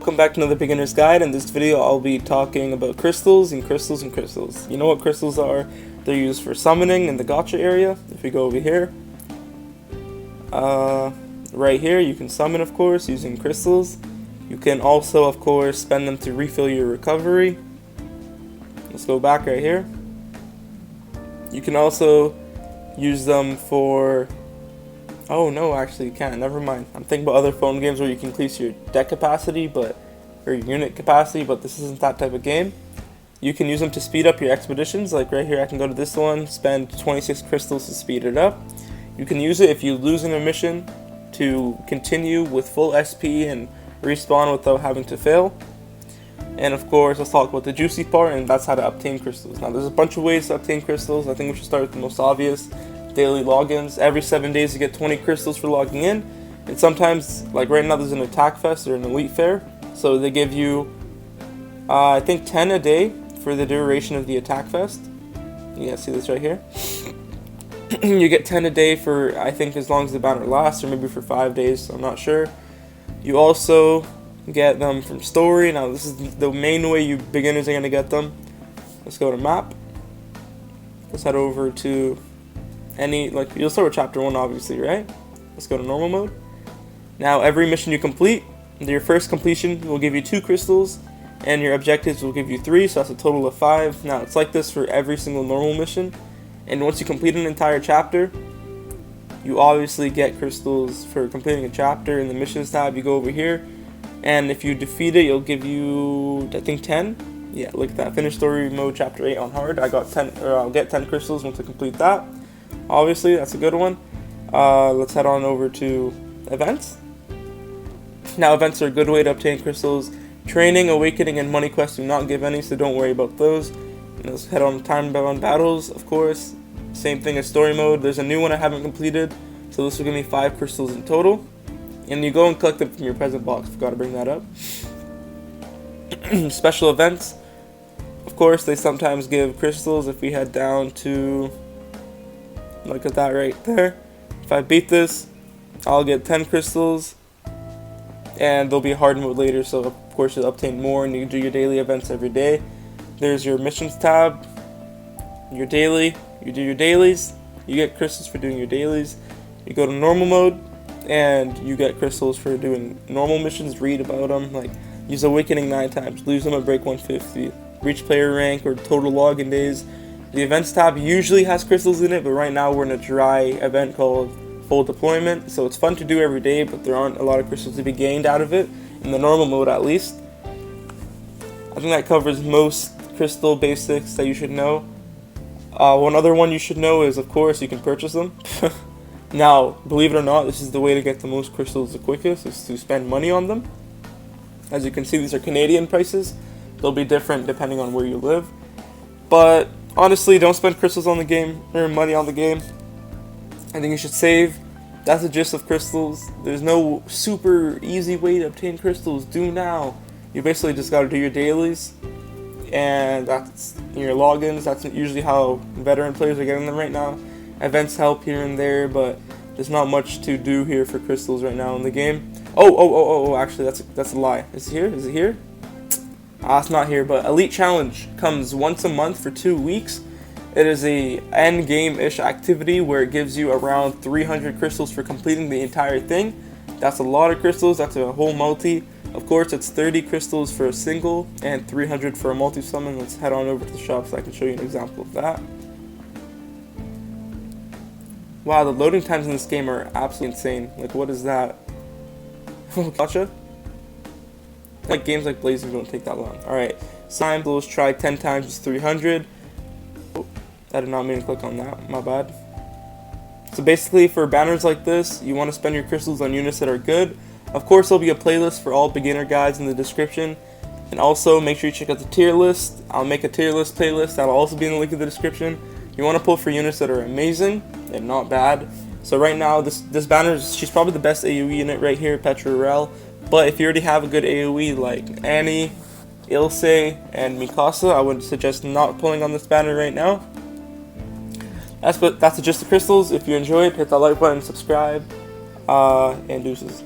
welcome back to another beginner's guide. In this video I'll be talking about crystals and crystals and crystals. You know what crystals are? They're used for summoning in the gacha area. If we go over here, right here you can summon, of course, using crystals. You can also, of course, spend them to refill your recovery. Let's go back right here. You can also use them for... Oh no, actually you can't, never mind. I'm thinking about other phone games where you can increase your deck capacity, or your unit capacity, but this isn't that type of game. You can use them to speed up your expeditions, like right here I can go to this one, spend 26 crystals to speed it up. You can use it if you lose in a mission to continue with full SP and respawn without having to fail. And of course, let's talk about the juicy part, and that's how to obtain crystals. Now there's a bunch of ways to obtain crystals. I think we should start with the most obvious. Daily logins. Every 7 days you get 20 crystals for logging in, and sometimes, like right now, there's an attack fest or an elite fair, so they give you I think 10 a day for the duration of the attack fest. You guys see this right here. You get 10 a day for, I think, as long as the banner lasts, or maybe for 5 days, I'm not sure. You also get them from story. Now this is the main way you beginners are going to get them. Let's go to map. Let's head over to you'll start with chapter 1, obviously, right? Let's go to normal mode. Now every mission you complete, your first completion will give you 2 crystals, and your objectives will give you 3, so that's a total of 5. Now it's like this for every single normal mission, and once you complete an entire chapter, you obviously get crystals for completing a chapter. In the missions tab, you go over here, and if you defeat it, it'll give you, I think, 10. Yeah, look at that. Finish story mode chapter 8 on hard. I'll get 10 crystals once I complete that. Obviously, that's a good one. Let's head on over to events. Now, events are a good way to obtain crystals. Training, awakening, and money quests do not give any, so don't worry about those. And let's head on time-bound battles, of course. Same thing as story mode. There's a new one I haven't completed, so this will give me 5 crystals in total. And you go and collect them from your present box. Forgot to bring that up. Special events. Of course, they sometimes give crystals. If we head down to... Look at that right there. If I beat this, I'll get 10 crystals, and there'll be a hard mode later, so of course you'll obtain more, and you can do your daily events every day. There's your missions tab, your daily, you do your dailies, you get crystals for doing your dailies. You go to normal mode, and you get crystals for doing normal missions. Read about them, like use awakening 9 times, lose them at break 150, reach player rank or total login days. The events tab usually has crystals in it, but right now we're in a dry event called full deployment, so it's fun to do every day, but there aren't a lot of crystals to be gained out of it, in the normal mode at least. I think that covers most crystal basics that you should know. One other one you should know is, of course, you can purchase them. Now, believe it or not, this is the way to get the most crystals the quickest, is to spend money on them. As you can see, these are Canadian prices. They'll be different depending on where you live. But honestly, don't spend crystals on the game, or money on the game. I think you should save. That's the gist of crystals. There's no super easy way to obtain crystals. Do now. You basically just gotta do your dailies, and that's your logins. That's usually how veteran players are getting them right now. Events help here and there, but there's not much to do here for crystals right now in the game. Actually, that's a lie. Is it here? Is it here? It's not here, but Elite Challenge comes once a month for 2 weeks. It is a end game-ish activity where it gives you around 300 crystals for completing the entire thing. That's a lot of crystals. That's a whole multi. Of course, it's 30 crystals for a single and 300 for a multi-summon. Let's head on over to the shop so I can show you an example of that. Wow, the loading times in this game are absolutely insane. Like, what is that? Gotcha? Like games like Blazing don't take that long. Alright, sign blows, try 10 times is 300. Oh, I did not mean to click on that, my bad. So basically, for banners like this, you want to spend your crystals on units that are good. Of course, there'll be a playlist for all beginner guides in the description. And also, make sure you check out the tier list. I'll make a tier list playlist. That'll also be in the link in the description. You want to pull for units that are amazing and not bad. So right now, this banner, she's probably the best AoE unit right here, Petra. But if you already have a good AoE like Annie, Ilse, and Mikasa, I would suggest not pulling on this banner right now. That's just the crystals. If you enjoyed, hit that like button, subscribe, and deuces.